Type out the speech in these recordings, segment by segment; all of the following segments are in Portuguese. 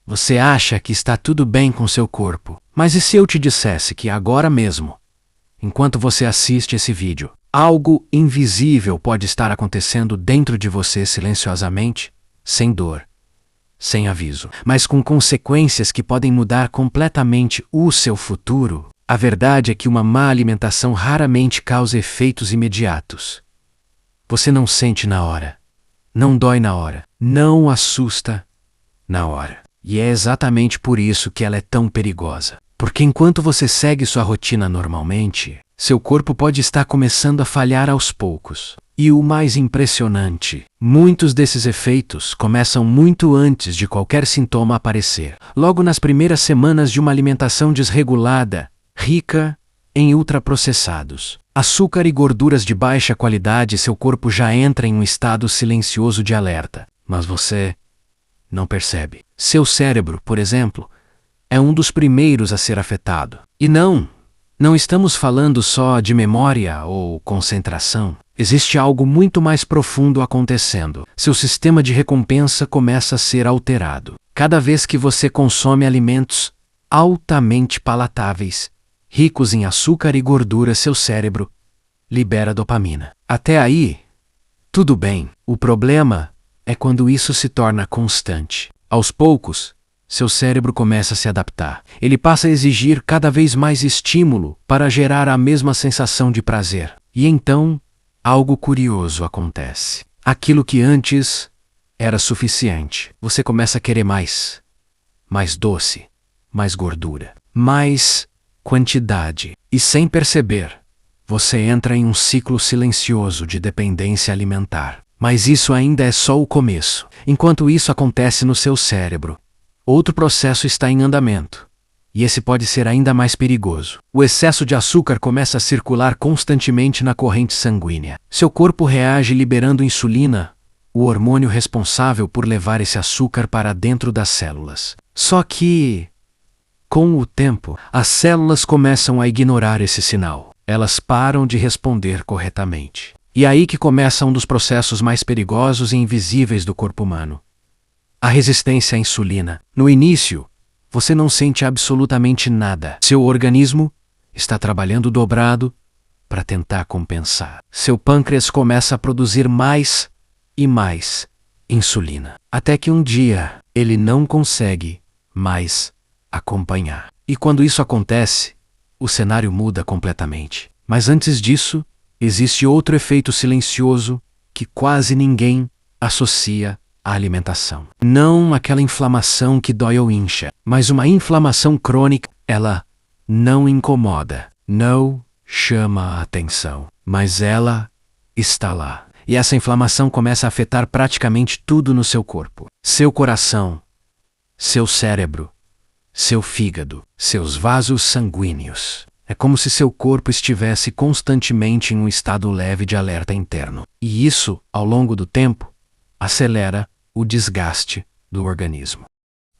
Você acha que está tudo bem com seu corpo, mas e se eu te dissesse que agora mesmo, enquanto você assiste esse vídeo, algo invisível pode estar acontecendo dentro de você silenciosamente, sem dor, sem aviso, mas com consequências que podem mudar completamente o seu futuro? A verdade é que uma má alimentação raramente causa efeitos imediatos. Você não sente na hora, não dói na hora, não assusta na hora. E é exatamente por isso que ela é tão perigosa. Porque enquanto você segue sua rotina normalmente, seu corpo pode estar começando a falhar aos poucos. E o mais impressionante, muitos desses efeitos começam muito antes de qualquer sintoma aparecer. Logo nas primeiras semanas de uma alimentação desregulada, rica em ultraprocessados, açúcar e gorduras de baixa qualidade, seu corpo já entra em um estado silencioso de alerta. Mas você não percebe. Seu cérebro, por exemplo, é um dos primeiros a ser afetado. E não estamos falando só de memória ou concentração. Existe algo muito mais profundo acontecendo. Seu sistema de recompensa começa a ser alterado. Cada vez que você consome alimentos altamente palatáveis, ricos em açúcar e gordura, seu cérebro libera dopamina. Até aí, tudo bem. O problema é quando isso se torna constante. Aos poucos, seu cérebro começa a se adaptar. Ele passa a exigir cada vez mais estímulo para gerar a mesma sensação de prazer. E então, algo curioso acontece. Aquilo que antes era suficiente, você começa a querer mais. Mais doce, mais gordura, mais quantidade. E sem perceber, você entra em um ciclo silencioso de dependência alimentar. Mas isso ainda é só o começo. Enquanto isso acontece no seu cérebro, outro processo está em andamento. E esse pode ser ainda mais perigoso. O excesso de açúcar começa a circular constantemente na corrente sanguínea. Seu corpo reage liberando insulina, o hormônio responsável por levar esse açúcar para dentro das células. Só que, com o tempo, as células começam a ignorar esse sinal. Elas param de responder corretamente. E aí que começa um dos processos mais perigosos e invisíveis do corpo humano. A resistência à insulina. No início, você não sente absolutamente nada. Seu organismo está trabalhando dobrado para tentar compensar. Seu pâncreas começa a produzir mais e mais insulina. Até que um dia, ele não consegue mais acompanhar. E quando isso acontece, o cenário muda completamente. Mas antes disso, existe outro efeito silencioso que quase ninguém associa à alimentação. Não aquela inflamação que dói ou incha, mas uma inflamação crônica. Ela não incomoda, não chama a atenção, mas ela está lá. E essa inflamação começa a afetar praticamente tudo no seu corpo. Seu coração, seu cérebro, seu fígado, seus vasos sanguíneos. É como se seu corpo estivesse constantemente em um estado leve de alerta interno. E isso, ao longo do tempo, acelera o desgaste do organismo.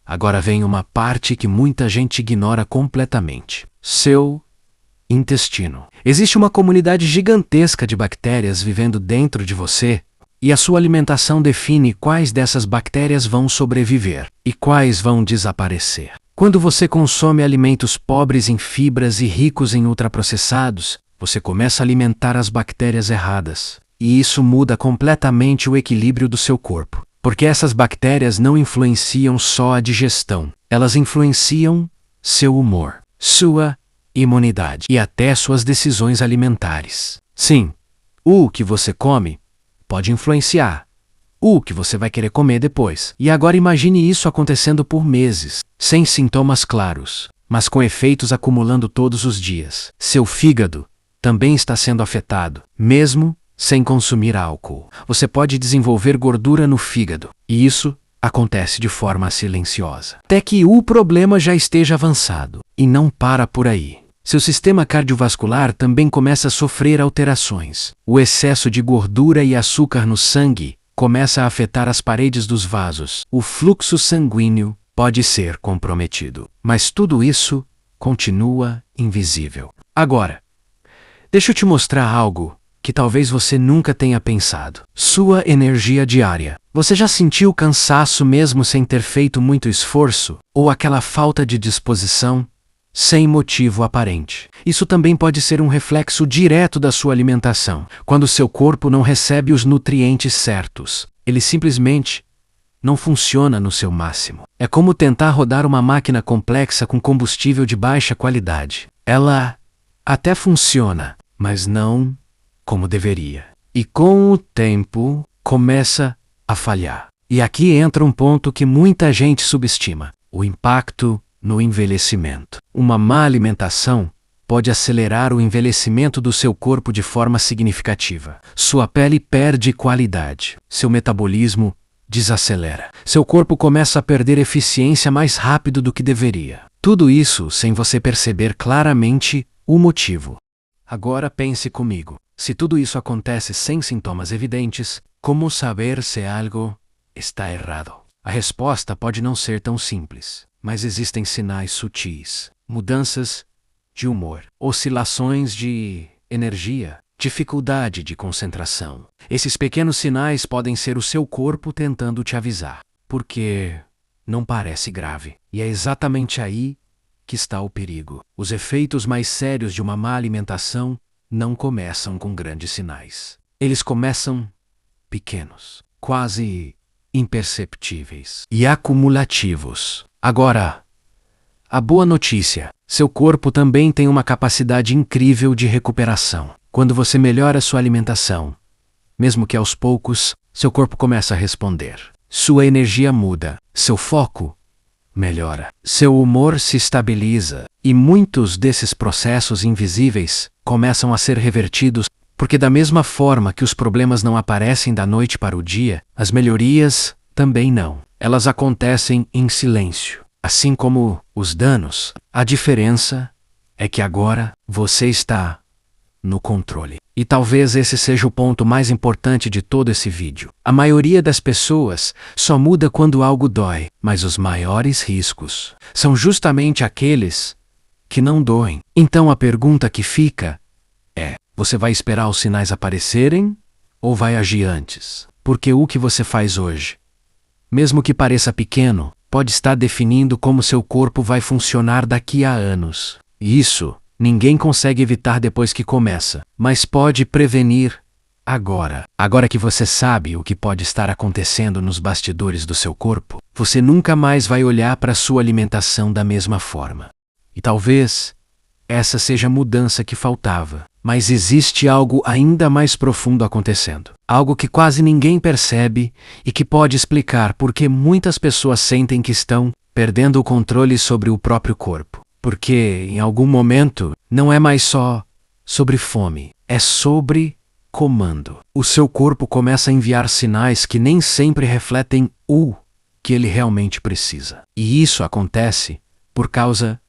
Agora vem uma parte que muita gente ignora completamente: seu intestino. Existe uma comunidade gigantesca de bactérias vivendo dentro de você, e a sua alimentação define quais dessas bactérias vão sobreviver e quais vão desaparecer. Quando você consome alimentos pobres em fibras e ricos em ultraprocessados, você começa a alimentar as bactérias erradas. E isso muda completamente o equilíbrio do seu corpo. Porque essas bactérias não influenciam só a digestão. Elas influenciam seu humor, sua imunidade e até suas decisões alimentares. Sim, o que você come pode influenciar o que você vai querer comer depois. E agora imagine isso acontecendo por meses, sem sintomas claros, mas com efeitos acumulando todos os dias. Seu fígado também está sendo afetado, mesmo sem consumir álcool. Você pode desenvolver gordura no fígado, e isso acontece de forma silenciosa. Até que o problema já esteja avançado. E não para por aí. Seu sistema cardiovascular também começa a sofrer alterações. O excesso de gordura e açúcar no sangue começa a afetar as paredes dos vasos. O fluxo sanguíneo pode ser comprometido. Mas tudo isso continua invisível. Agora, deixa eu te mostrar algo que talvez você nunca tenha pensado. Sua energia diária. Você já sentiu cansaço mesmo sem ter feito muito esforço? Ou aquela falta de disposição? Sem motivo aparente. Isso também pode ser um reflexo direto da sua alimentação. Quando seu corpo não recebe os nutrientes certos, ele simplesmente não funciona no seu máximo. É como tentar rodar uma máquina complexa com combustível de baixa qualidade. Ela até funciona, mas não como deveria. E com o tempo, começa a falhar. E aqui entra um ponto que muita gente subestima: o impacto no envelhecimento. Uma má alimentação pode acelerar o envelhecimento do seu corpo de forma significativa. Sua pele perde qualidade. Seu metabolismo desacelera. Seu corpo começa a perder eficiência mais rápido do que deveria. Tudo isso sem você perceber claramente o motivo. Agora pense comigo. Se tudo isso acontece sem sintomas evidentes, como saber se algo está errado? A resposta pode não ser tão simples, mas existem sinais sutis. Mudanças de humor, oscilações de energia, dificuldade de concentração. Esses pequenos sinais podem ser o seu corpo tentando te avisar, porque não parece grave. E é exatamente aí que está o perigo. Os efeitos mais sérios de uma má alimentação não começam com grandes sinais. Eles começam pequenos, quase imperceptíveis e acumulativos. Agora, a boa notícia: seu corpo também tem uma capacidade incrível de recuperação. Quando você melhora sua alimentação, mesmo que aos poucos, seu corpo começa a responder. Sua energia muda, seu foco melhora, seu humor se estabiliza, e muitos desses processos invisíveis começam a ser revertidos, porque da mesma forma que os problemas não aparecem da noite para o dia, as melhorias também não. Elas acontecem em silêncio, assim como os danos. A diferença é que agora você está no controle. E talvez esse seja o ponto mais importante de todo esse vídeo. A maioria das pessoas só muda quando algo dói, mas os maiores riscos são justamente aqueles que não doem. Então a pergunta que fica é: você vai esperar os sinais aparecerem ou vai agir antes? Porque o que você faz hoje, mesmo que pareça pequeno, pode estar definindo como seu corpo vai funcionar daqui a anos. E isso ninguém consegue evitar depois que começa, mas pode prevenir agora. Agora que você sabe o que pode estar acontecendo nos bastidores do seu corpo, você nunca mais vai olhar para sua alimentação da mesma forma. E talvez essa seja a mudança que faltava. Mas existe algo ainda mais profundo acontecendo. Algo que quase ninguém percebe e que pode explicar por que muitas pessoas sentem que estão perdendo o controle sobre o próprio corpo. Porque, em algum momento, não é mais só sobre fome, é sobre comando. O seu corpo começa a enviar sinais que nem sempre refletem o que ele realmente precisa. E isso acontece por causa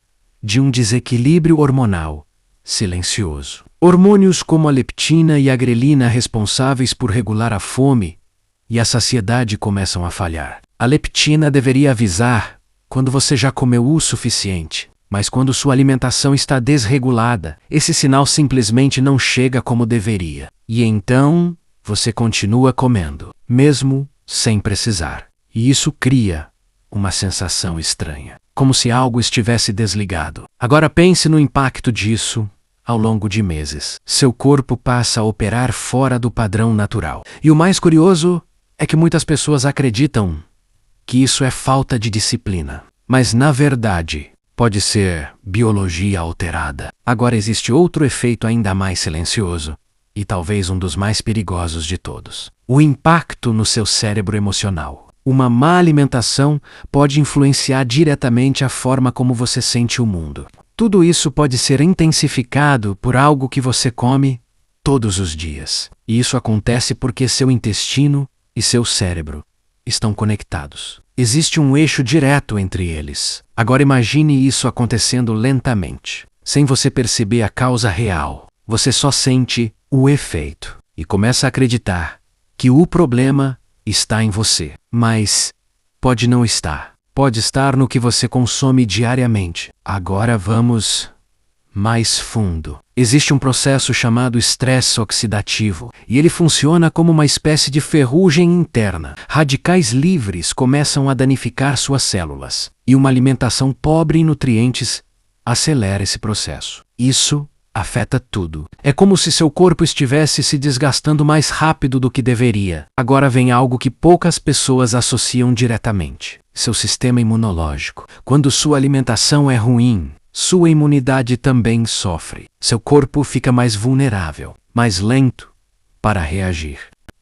de um desequilíbrio hormonal silencioso. Hormônios como a leptina e a grelina, responsáveis por regular a fome e a saciedade, começam a falhar. A leptina deveria avisar quando você já comeu o suficiente, mas quando sua alimentação está desregulada, esse sinal simplesmente não chega como deveria. E então, você continua comendo, mesmo sem precisar. E isso cria uma sensação estranha, como se algo estivesse desligado. Agora pense no impacto disso ao longo de meses. Seu corpo passa a operar fora do padrão natural. E o mais curioso é que muitas pessoas acreditam que isso é falta de disciplina. Mas, na verdade, pode ser biologia alterada. Agora existe outro efeito ainda mais silencioso, e talvez um dos mais perigosos de todos: o impacto no seu cérebro emocional. Uma má alimentação pode influenciar diretamente a forma como você sente o mundo. Tudo isso pode ser intensificado por algo que você come todos os dias. E isso acontece porque seu intestino e seu cérebro estão conectados. Existe um eixo direto entre eles. Agora imagine isso acontecendo lentamente, sem você perceber a causa real. Você só sente o efeito e começa a acreditar que o problema está em você. Mas pode não estar. Pode estar no que você consome diariamente. Agora vamos mais fundo. Existe um processo chamado estresse oxidativo, e ele funciona como uma espécie de ferrugem interna. Radicais livres começam a danificar suas células, e uma alimentação pobre em nutrientes acelera esse processo. Isso afeta tudo. É como se seu corpo estivesse se desgastando mais rápido do que deveria. Agora vem algo que poucas pessoas associam diretamente: seu sistema imunológico. Quando sua alimentação é ruim, sua imunidade também sofre. Seu corpo fica mais vulnerável, mais lento para reagir.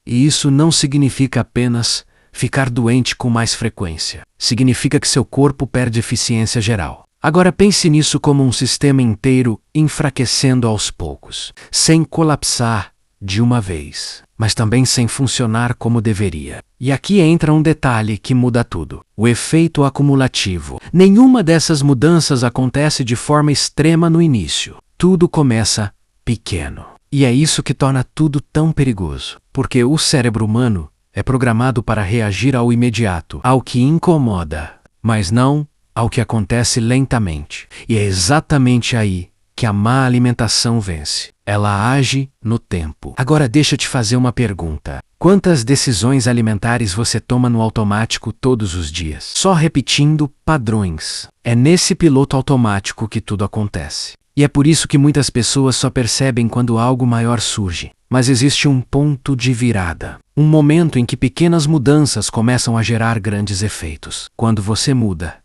E isso não significa apenas ficar doente com mais frequência. Significa que seu corpo perde eficiência geral. Agora pense nisso como um sistema inteiro enfraquecendo aos poucos, sem colapsar de uma vez, mas também sem funcionar como deveria. E aqui entra um detalhe que muda tudo: o efeito acumulativo. Nenhuma dessas mudanças acontece de forma extrema no início. Tudo começa pequeno. E é isso que torna tudo tão perigoso, porque o cérebro humano é programado para reagir ao imediato, ao que incomoda, mas não ao que acontece lentamente. E é exatamente aí que a má alimentação vence. Ela age no tempo. Agora deixa eu te fazer uma pergunta. Quantas decisões alimentares você toma no automático todos os dias? Só repetindo padrões. É nesse piloto automático que tudo acontece. E é por isso que muitas pessoas só percebem quando algo maior surge. Mas existe um ponto de virada. Um momento em que pequenas mudanças começam a gerar grandes efeitos. Quando você muda,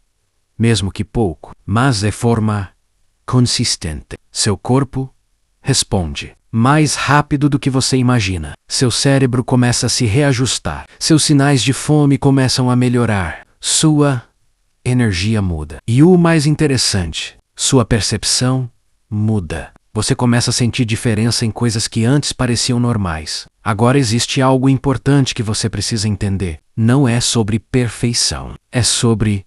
mesmo que pouco, mas de forma consistente, seu corpo responde mais rápido do que você imagina. Seu cérebro começa a se reajustar. Seus sinais de fome começam a melhorar. Sua energia muda. E o mais interessante, sua percepção muda. Você começa a sentir diferença em coisas que antes pareciam normais. Agora existe algo importante que você precisa entender. Não é sobre perfeição. É sobre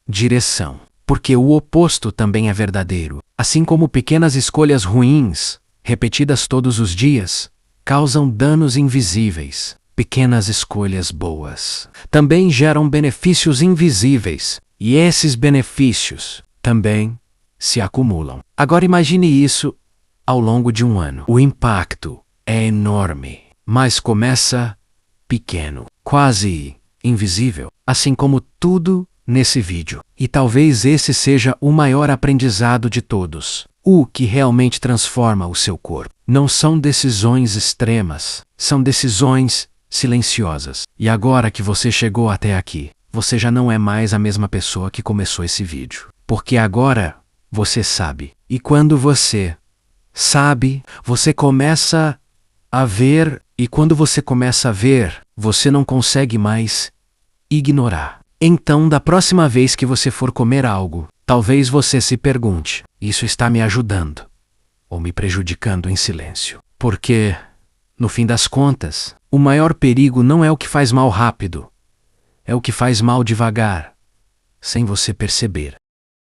direção. Porque o oposto também é verdadeiro. Assim como pequenas escolhas ruins, repetidas todos os dias, causam danos invisíveis, pequenas escolhas boas também geram benefícios invisíveis, e esses benefícios também se acumulam. Agora imagine isso ao longo de um ano. O impacto é enorme, mas começa pequeno, quase invisível, assim como tudo nesse vídeo. E talvez esse seja o maior aprendizado de todos. O que realmente transforma o seu corpo não são decisões extremas, são decisões silenciosas. E agora que você chegou até aqui, você já não é mais a mesma pessoa que começou esse vídeo. Porque agora você sabe. E quando você sabe, você começa a ver, e quando você começa a ver, você não consegue mais ignorar. Então, da próxima vez que você for comer algo, talvez você se pergunte: isso está me ajudando ou me prejudicando em silêncio? Porque, no fim das contas, o maior perigo não é o que faz mal rápido, é o que faz mal devagar, sem você perceber.